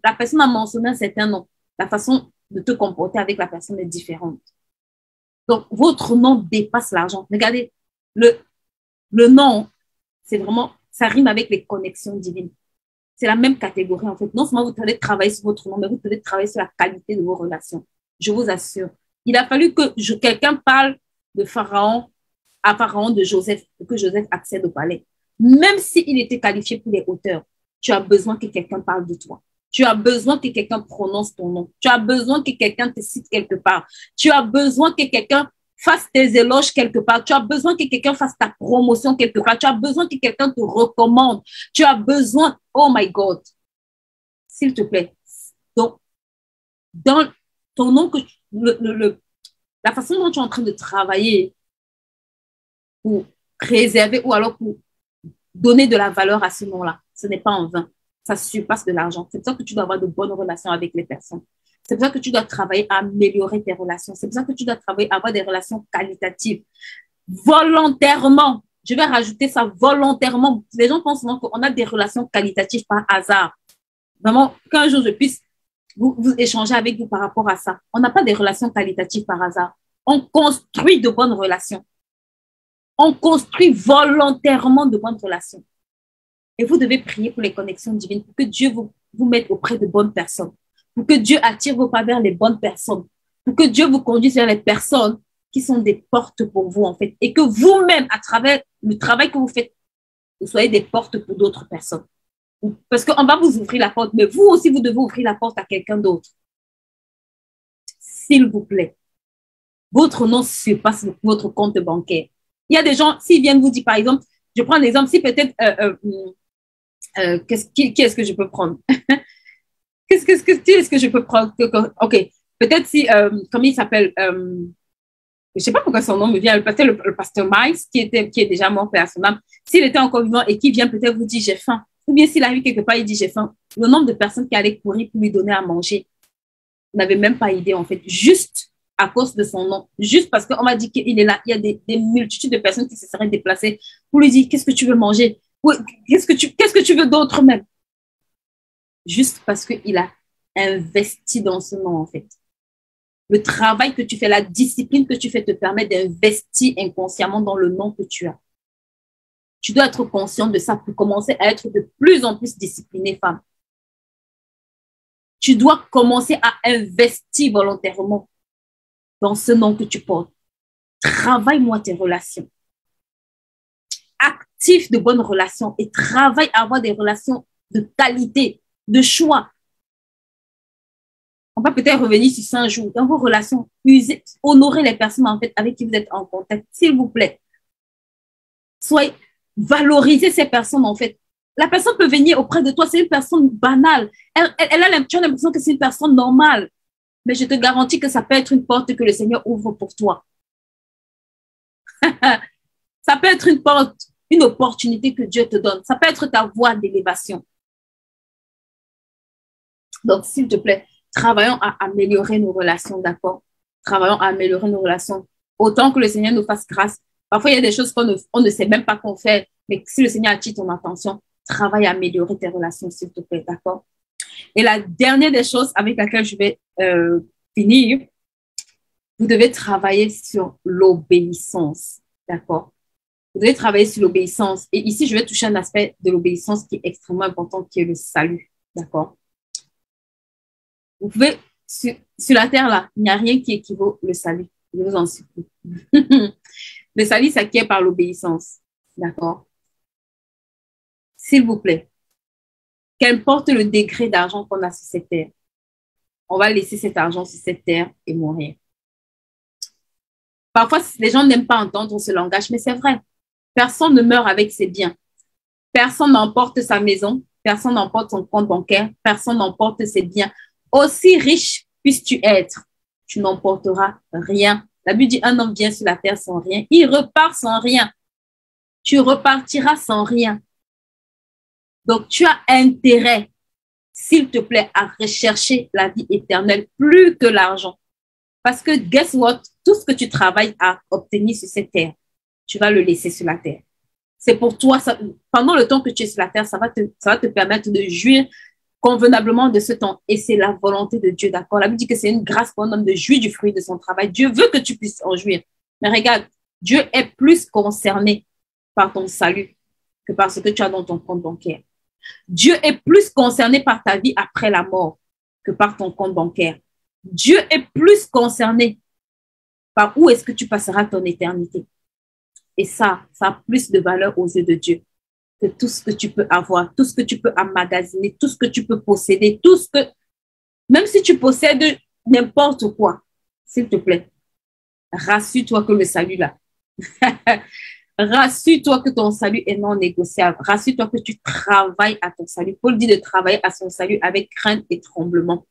la personne a mentionné un certain nom. La façon de te comporter avec la personne est différente. Donc, votre nom dépasse l'argent. Regardez, le nom, c'est vraiment, ça rime avec les connexions divines. C'est la même catégorie, en fait. Non seulement vous devez travailler sur votre nom, mais vous devez travailler sur la qualité de vos relations. Je vous assure. Il a fallu que quelqu'un parle de Pharaon à Pharaon de Joseph, pour que Joseph accède au palais. Même s'il était qualifié pour les hauteurs, tu as besoin que quelqu'un parle de toi. Tu as besoin que quelqu'un prononce ton nom. Tu as besoin que quelqu'un te cite quelque part. Tu as besoin que quelqu'un fasse tes éloges quelque part. Tu as besoin que quelqu'un fasse ta promotion quelque part. Tu as besoin que quelqu'un te recommande. Tu as besoin, oh my God, s'il te plaît. Donc, dans ton nom, la façon dont tu es en train de travailler pour préserver ou alors pour donner de la valeur à ce nom-là, ce n'est pas en vain. Ça surpasse de l'argent. C'est pour ça que tu dois avoir de bonnes relations avec les personnes. C'est pour ça que tu dois travailler à améliorer tes relations. C'est pour ça que tu dois travailler à avoir des relations qualitatives. Volontairement. Je vais rajouter ça volontairement. Les gens pensent souvent qu'on a des relations qualitatives par hasard. Vraiment, qu'un jour je puisse vous échanger avec vous par rapport à ça. On n'a pas des relations qualitatives par hasard. On construit de bonnes relations. On construit volontairement de bonnes relations. Et vous devez prier pour les connexions divines, pour que Dieu vous mette auprès de bonnes personnes, pour que Dieu attire vos pas vers les bonnes personnes, pour que Dieu vous conduise vers les personnes qui sont des portes pour vous, en fait, et que vous-même, à travers le travail que vous faites, vous soyez des portes pour d'autres personnes. Parce qu'on va vous ouvrir la porte, mais vous aussi, vous devez ouvrir la porte à quelqu'un d'autre. S'il vous plaît, votre nom surpasse votre compte bancaire. Il y a des gens, s'ils viennent vous dire, par exemple, je prends l'exemple, si peut-être, qui est-ce que je peux prendre? Qui est-ce que je peux prendre? Ok, peut-être si, comment il s'appelle? Je ne sais pas pourquoi son nom me vient, peut-être le pasteur Miles, qui est déjà mort père à son âme, s'il était encore vivant et qui vient peut-être vous dire j'ai faim, ou bien s'il arrive quelque part, il dit j'ai faim, le nombre de personnes qui allaient courir pour lui donner à manger. n'avez même pas idée, en fait, juste à cause de son nom, juste parce qu'on m'a dit qu'il est là. Il y a des multitudes de personnes qui se seraient déplacées pour lui dire, qu'est-ce que tu veux manger? Qu'est-ce que tu veux d'autre même? Juste parce qu'il a investi dans ce nom, en fait. Le travail que tu fais, la discipline que tu fais te permet d'investir inconsciemment dans le nom que tu as. Tu dois être conscient de ça pour commencer à être de plus en plus disciplinée, femme. Tu dois commencer à investir volontairement dans ce nom que tu portes. Travaille-moi tes relations. Active de bonnes relations et travaille à avoir des relations de qualité, de choix. On va peut-être revenir sur ça un jour. Dans vos relations, honorez les personnes en fait, avec qui vous êtes en contact, s'il vous plaît. Valorisez ces personnes en fait. La personne peut venir auprès de toi, c'est une personne banale. Tu as l'impression que c'est une personne normale. Mais je te garantis que ça peut être une porte que le Seigneur ouvre pour toi. Ça peut être une porte, une opportunité que Dieu te donne. Ça peut être ta voie d'élévation. Donc, s'il te plaît, travaillons à améliorer nos relations, d'accord? Travaillons à améliorer nos relations. Autant que le Seigneur nous fasse grâce. Parfois, il y a des choses qu'on ne sait même pas qu'on fait. Mais si le Seigneur attire ton attention, travaille à améliorer tes relations, s'il te plaît, d'accord? Et la dernière des choses avec laquelle je vais finir, vous devez travailler sur l'obéissance, d'accord? Vous devez travailler sur l'obéissance. Et ici, je vais toucher un aspect de l'obéissance qui est extrêmement important, qui est le salut, d'accord? Vous pouvez, sur la terre, là, il n'y a rien qui équivaut le salut. Je vous en supplie. Le salut s'acquiert par l'obéissance, d'accord? S'il vous plaît, qu'importe le degré d'argent qu'on a sur cette terre, on va laisser cet argent sur cette terre et mourir. Parfois, les gens n'aiment pas entendre ce langage, mais c'est vrai. Personne ne meurt avec ses biens. Personne n'emporte sa maison. Personne n'emporte son compte bancaire. Personne n'emporte ses biens. Aussi riche puisses-tu être, tu n'emporteras rien. La Bible dit, un homme vient sur la terre sans rien. Il repart sans rien. Tu repartiras sans rien. Donc, tu as intérêt, s'il te plaît, à rechercher la vie éternelle plus que l'argent. Parce que, guess what? Tout ce que tu travailles à obtenir sur cette terre, tu vas le laisser sur la terre. C'est pour toi, pendant le temps que tu es sur la terre, ça va te permettre de jouir convenablement de ce temps. Et c'est la volonté de Dieu, d'accord? La Bible dit que c'est une grâce pour un homme de jouir du fruit de son travail. Dieu veut que tu puisses en jouir. Mais regarde, Dieu est plus concerné par ton salut que par ce que tu as dans ton compte bancaire. Dieu est plus concerné par ta vie après la mort que par ton compte bancaire. Dieu est plus concerné par où est-ce que tu passeras ton éternité. Et ça a plus de valeur aux yeux de Dieu que tout ce que tu peux avoir, tout ce que tu peux emmagasiner, tout ce que tu peux posséder, même si tu possèdes n'importe quoi, s'il te plaît, rassure-toi que le salut là, rassure-toi que ton salut est non négociable, rassure-toi que tu travailles à ton salut. Paul dit de travailler à son salut avec crainte et tremblement.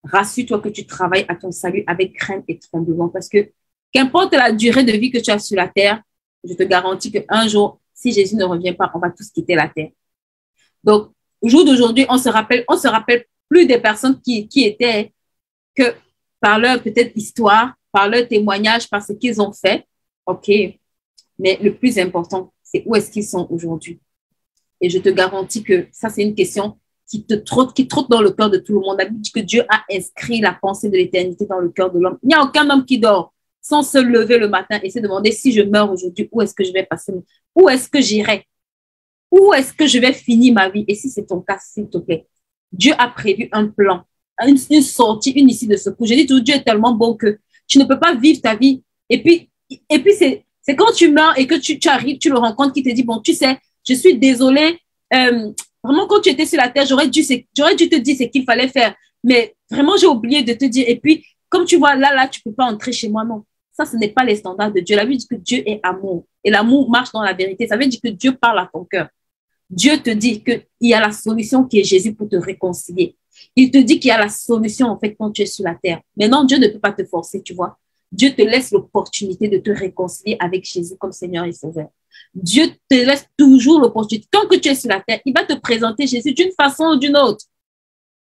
Rassure-toi que tu travailles à ton salut avec crainte et tremblement parce que qu'importe la durée de vie que tu as sur la terre, je te garantis qu'un jour, si Jésus ne revient pas, on va tous quitter la terre. Donc, au jour d'aujourd'hui, on se rappelle plus des personnes qui étaient que par leur peut-être histoire, par leur témoignage, par ce qu'ils ont fait. OK. Mais le plus important, c'est où est-ce qu'ils sont aujourd'hui. Et je te garantis que ça, c'est une question qui trotte dans le cœur de tout le monde. La Bible dit que Dieu a inscrit la pensée de l'éternité dans le cœur de l'homme. Il n'y a aucun homme qui dort sans se lever le matin et se demander si je meurs aujourd'hui, où est-ce que je vais passer, où est-ce que j'irai, où est-ce que je vais finir ma vie. Et si c'est ton cas, s'il te plaît, Dieu a prévu un plan, une sortie, une issue de secours. Je dis toujours, Dieu est tellement bon que tu ne peux pas vivre ta vie. Et puis c'est quand tu meurs et que tu arrives, tu le rencontres qui te dit, bon, tu sais, je suis désolée, vraiment, quand tu étais sur la terre, j'aurais dû te dire ce qu'il fallait faire. Mais vraiment, j'ai oublié de te dire. Et puis, comme tu vois, là, tu peux pas entrer chez moi, non. Ça, ce n'est pas les standards de Dieu. La Bible dit que Dieu est amour. Et l'amour marche dans la vérité. Ça veut dire que Dieu parle à ton cœur. Dieu te dit qu'il y a la solution qui est Jésus pour te réconcilier. Il te dit qu'il y a la solution, en fait, quand tu es sur la terre. Maintenant, Dieu ne peut pas te forcer, tu vois. Dieu te laisse l'opportunité de te réconcilier avec Jésus comme Seigneur et Sauveur. Dieu te laisse toujours l'opportunité. Tant que tu es sur la terre, il va te présenter Jésus d'une façon ou d'une autre.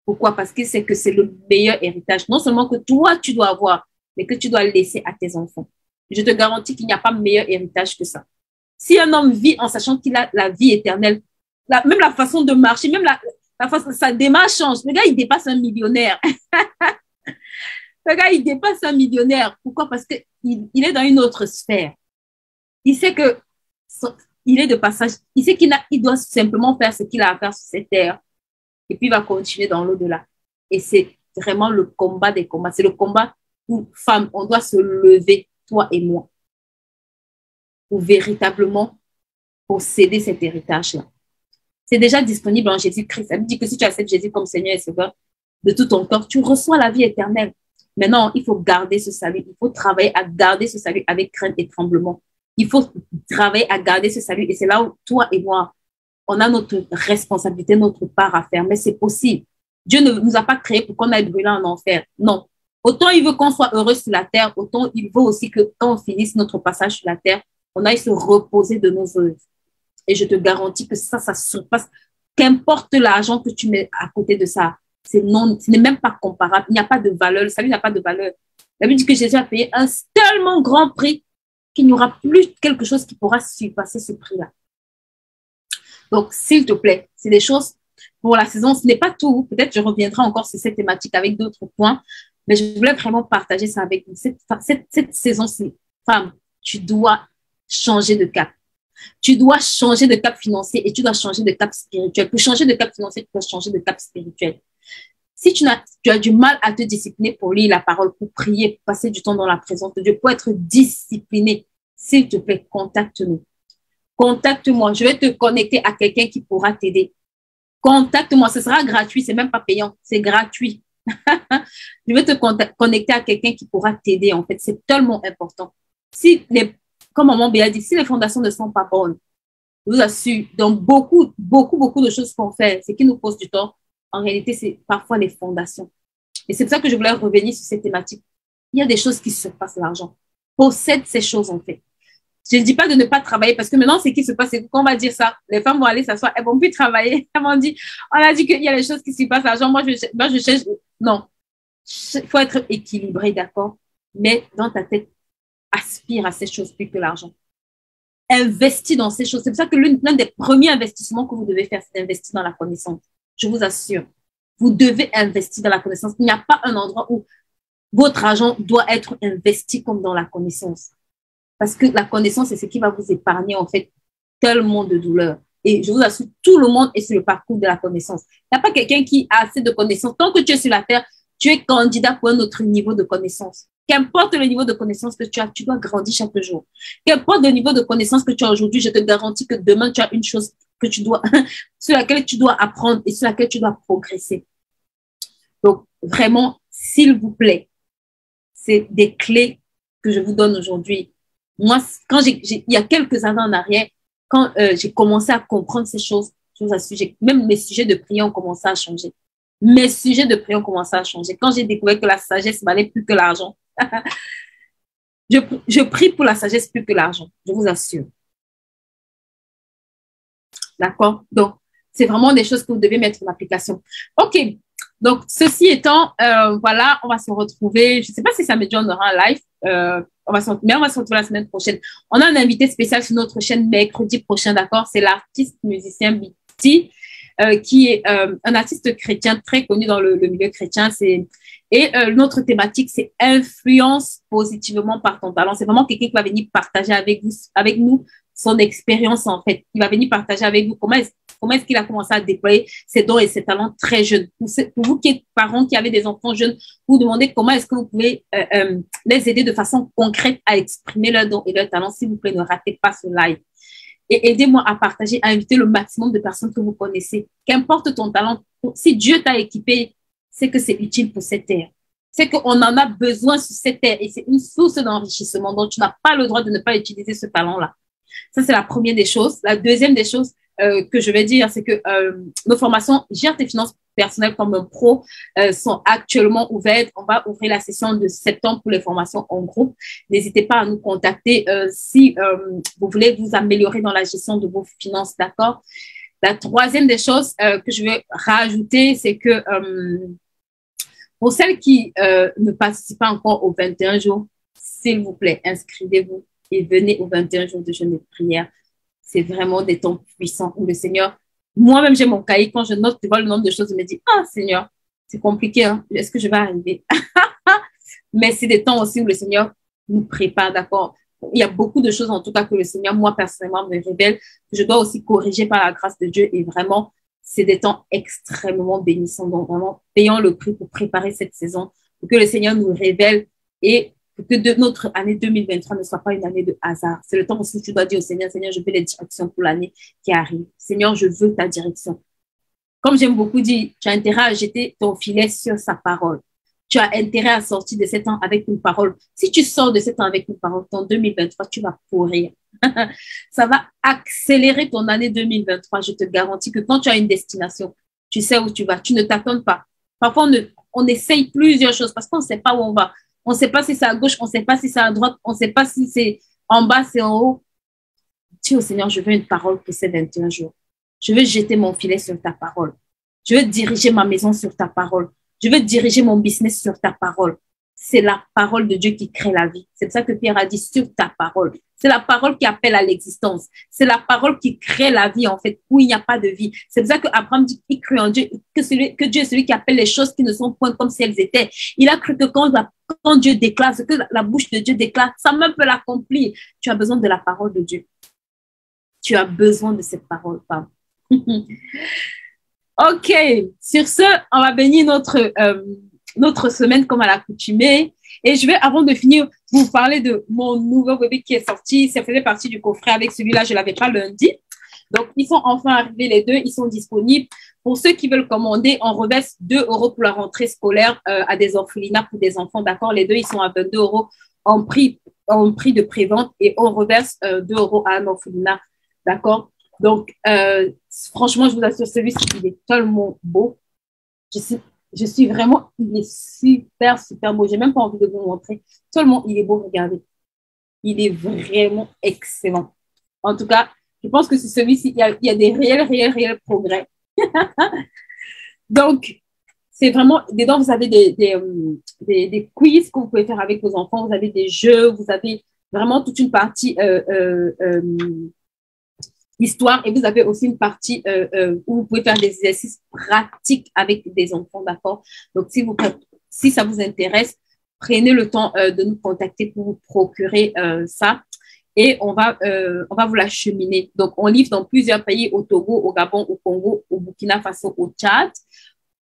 Pourquoi? Parce que c'est le meilleur héritage. Non seulement que toi, tu dois avoir, mais que tu dois laisser à tes enfants. Je te garantis qu'il n'y a pas meilleur héritage que ça. Si un homme vit en sachant qu'il a la vie éternelle, même la façon de marcher, même la façon, sa démarche change. Le gars, il dépasse un millionnaire. Le gars, il dépasse un millionnaire. Pourquoi? Parce qu'il est dans une autre sphère. Il sait que il est de passage. Il sait il doit simplement faire ce qu'il a à faire sur cette terre. Et puis, il va continuer dans l'au-delà. Et c'est vraiment le combat des combats. C'est le combat où, femme, on doit se lever, toi et moi, pour véritablement posséder cet héritage-là. C'est déjà disponible en Jésus-Christ. Ça veut dire que si tu acceptes Jésus comme Seigneur et Sauveur de tout ton cœur, tu reçois la vie éternelle. Maintenant, il faut garder ce salut. Il faut travailler à garder ce salut avec crainte et tremblement. Il faut travailler à garder ce salut. Et c'est là où toi et moi, on a notre responsabilité, notre part à faire. Mais c'est possible. Dieu ne nous a pas créés pour qu'on aille brûler en enfer. Non. Autant il veut qu'on soit heureux sur la terre, autant il veut aussi que quand on finisse notre passage sur la terre, on aille se reposer de nos œuvres. Et je te garantis que ça surpasse. Qu'importe l'argent que tu mets à côté de ça, ce n'est même pas comparable. Il n'y a pas de valeur. Le salut n'a pas de valeur. La Bible dit que Jésus a payé un tellement grand prix qu'il n'y aura plus quelque chose qui pourra surpasser ce prix-là. Donc, s'il te plaît, c'est des choses pour la saison. Ce n'est pas tout. Peut-être je reviendrai encore sur cette thématique avec d'autres points, mais je voulais vraiment partager ça avec vous. Cette saison-ci, femme, tu dois changer de cap. Tu dois changer de cap financier et tu dois changer de cap spirituel. Pour changer de cap financier, tu dois changer de cap spirituel. Si tu as du mal à te discipliner pour lire la parole, pour prier, pour passer du temps dans la présence de Dieu, pour être discipliné, s'il te plaît, contacte-nous. Contacte-moi. Je vais te connecter à quelqu'un qui pourra t'aider. Contacte-moi. Ce sera gratuit. C'est même pas payant. C'est gratuit. Je vais te connecter à quelqu'un qui pourra t'aider. En fait, c'est tellement important. Comme maman Béa dit, si les fondations ne sont pas bonnes, je vous assure, dans beaucoup de choses qu'on fait, ce qui nous pose du tort, en réalité, c'est parfois les fondations. Et c'est pour ça que je voulais revenir sur cette thématique. Il y a des choses qui surpassent l'argent. Possède ces choses, en fait. Je ne dis pas de ne pas travailler parce que maintenant, ce qui se passe, c'est qu'on va dire ça. Les femmes vont aller s'asseoir, elles vont plus travailler. Elles vont dire, on a dit qu'il y a des choses qui surpassent l'argent. Moi, je cherche. Non. Il faut être équilibré, d'accord? Mais dans ta tête, aspire à ces choses plus que l'argent. Investis dans ces choses. C'est pour ça que l'un des premiers investissements que vous devez faire, c'est d'investir dans la connaissance. Je vous assure. Vous devez investir dans la connaissance. Il n'y a pas un endroit où votre argent doit être investi comme dans la connaissance. Parce que la connaissance, c'est ce qui va vous épargner, en fait, tellement de douleurs. Et je vous assure, tout le monde est sur le parcours de la connaissance. Il n'y a pas quelqu'un qui a assez de connaissances. Tant que tu es sur la terre, tu es candidat pour un autre niveau de connaissance. Qu'importe le niveau de connaissance que tu as, tu dois grandir chaque jour. Qu'importe le niveau de connaissance que tu as aujourd'hui, je te garantis que demain, tu as une chose que tu dois, sur laquelle tu dois apprendre et sur laquelle tu dois progresser. Donc, vraiment, s'il vous plaît, c'est des clés que je vous donne aujourd'hui. Moi, quand il y a quelques années en arrière, quand j'ai commencé à comprendre ces choses, je vous assure, même mes sujets de prière ont commencé à changer. Mes sujets de prière ont commencé à changer. Quand j'ai découvert que la sagesse valait plus que l'argent, je prie pour la sagesse plus que l'argent, je vous assure. D'accord? Donc, c'est vraiment des choses que vous devez mettre en application. OK. Donc, ceci étant, voilà, on va se retrouver. Je ne sais pas si Samedi on aura un live. On va se retrouver la semaine prochaine. On a un invité spécial sur notre chaîne mercredi prochain, d'accord? C'est l'artiste musicien Biti, qui est un artiste chrétien très connu dans le milieu chrétien. Et notre thématique, c'est influence positivement par ton talent. C'est vraiment quelqu'un qui va venir partager avec nous son expérience, en fait. Il va venir partager avec vous comment est-ce qu'il a commencé à déployer ses dons et ses talents très jeunes. Pour vous qui êtes parents, qui avez des enfants jeunes, vous demandez comment est-ce que vous pouvez les aider de façon concrète à exprimer leurs dons et leurs talents. S'il vous plaît, ne ratez pas ce live. Et aidez-moi à partager, à inviter le maximum de personnes que vous connaissez. Qu'importe ton talent, si Dieu t'a équipé, c'est que c'est utile pour cette terre. C'est qu'on en a besoin sur cette terre et c'est une source d'enrichissement. Donc, tu n'as pas le droit de ne pas utiliser ce talent-là. Ça, c'est la première des choses. La deuxième des choses que je vais dire, c'est que nos formations Gère tes finances personnelles comme un pro sont actuellement ouvertes. On va ouvrir la session de septembre pour les formations en groupe. N'hésitez pas à nous contacter si vous voulez vous améliorer dans la gestion de vos finances, d'accord? La troisième des choses que je vais rajouter, c'est que pour celles qui ne participent pas encore aux 21 jours, s'il vous plaît, inscrivez-vous et venez aux 21 jours de jeûne et de prière. C'est vraiment des temps puissants où le Seigneur, moi-même j'ai mon cahier, quand je note, tu vois le nombre de choses, je me dis, ah Seigneur, c'est compliqué, hein? Est-ce que je vais arriver? Mais c'est des temps aussi où le Seigneur nous prépare, d'accord? Il y a beaucoup de choses en tout cas que le Seigneur, moi personnellement, me révèle, que je dois aussi corriger par la grâce de Dieu et vraiment, c'est des temps extrêmement bénissants. Donc vraiment, payons le prix pour préparer cette saison, pour que le Seigneur nous révèle et pour que notre année 2023 ne soit pas une année de hasard. C'est le temps aussi où tu dois dire au Seigneur, Seigneur, je veux les directions pour l'année qui arrive. Seigneur, je veux ta direction. Comme j'aime beaucoup dire, tu as intérêt à jeter ton filet sur sa parole. Tu as intérêt à sortir de cet an avec une parole. Si tu sors de cet an avec une parole, ton 2023, tu vas pourrir. Ça va accélérer ton année 2023. Je te garantis que quand tu as une destination, tu sais où tu vas. Tu ne t'attends pas. Parfois, on essaye plusieurs choses parce qu'on ne sait pas où on va. On ne sait pas si c'est à gauche, on ne sait pas si c'est à droite, on ne sait pas si c'est en bas, c'est en haut. Dis au Seigneur, je veux une parole pour ces 21 jours. Je veux jeter mon filet sur ta parole. Je veux diriger ma maison sur ta parole. Je veux diriger mon business sur ta parole. C'est la parole de Dieu qui crée la vie. C'est pour ça que Pierre a dit sur ta parole. C'est la parole qui appelle à l'existence. C'est la parole qui crée la vie, en fait, où il n'y a pas de vie. C'est pour ça que Abraham dit qu'il crut en Dieu, que Dieu est celui qui appelle les choses qui ne sont point comme si elles étaient. Il a cru que quand Dieu déclare, ce que la bouche de Dieu déclare, ça même peut l'accomplir. Tu as besoin de la parole de Dieu. Tu as besoin de cette parole, femme. OK. Sur ce, on va bénir notre semaine comme à l'accoutumée. Et je vais, avant de finir, vous parler de mon nouveau bébé qui est sorti. Ça faisait partie du coffret avec celui-là. Je ne l'avais pas lundi. Donc, ils sont enfin arrivés les deux. Ils sont disponibles. Pour ceux qui veulent commander, on reverse 2 € pour la rentrée scolaire à des orphelinats pour des enfants. D'accord? Les deux, ils sont à 22 € en prix de prévente et on reverse 2 € à un orphelinat. D'accord? Donc, franchement, je vous assure, celui-ci, il est tellement beau. Je suis vraiment, il est super, super beau. J'ai même pas envie de vous montrer. Tellement il est beau, regardez. Il est vraiment excellent. En tout cas, je pense que c'est celui-ci, il y a des réels progrès. Donc, c'est vraiment, dedans, vous avez des quiz que vous pouvez faire avec vos enfants. Vous avez des jeux, vous avez vraiment toute une partie histoire et vous avez aussi une partie où vous pouvez faire des exercices pratiques avec des enfants, d'accord? Donc, si ça vous intéresse, prenez le temps de nous contacter pour vous procurer ça et on va vous l'acheminer. Donc, on livre dans plusieurs pays, au Togo, au Gabon, au Congo, au Burkina Faso, au Tchad,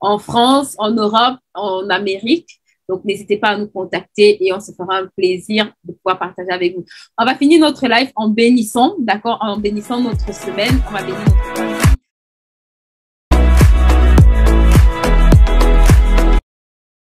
en France, en Europe, en Amérique. Donc, n'hésitez pas à nous contacter et on se fera un plaisir de pouvoir partager avec vous. On va finir notre live en bénissant, d'accord? En bénissant notre semaine. On va bénir notre semaine.